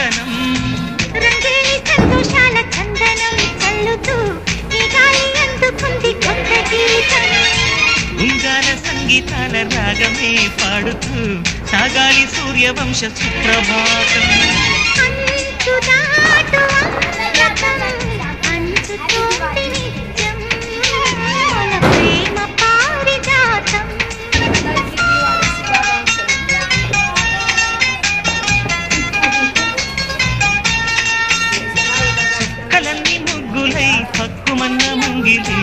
బంధనం రంగేలి సంతోషాల చందనం చల్లుతూ ఈ గాలి అందుకుంది కొత్త గీతం ఉంగాల సంగీతాల రాగమే పాడుతూ సాగాలి సూర్యవంశ సుప్రభాతం అంచు దాటు అమృతం అంచుతోంది నిత్యం మన ప్రేమ పారిజాతం కలన్ని ముగ్గులై హక్కుమన్న ముంగిలి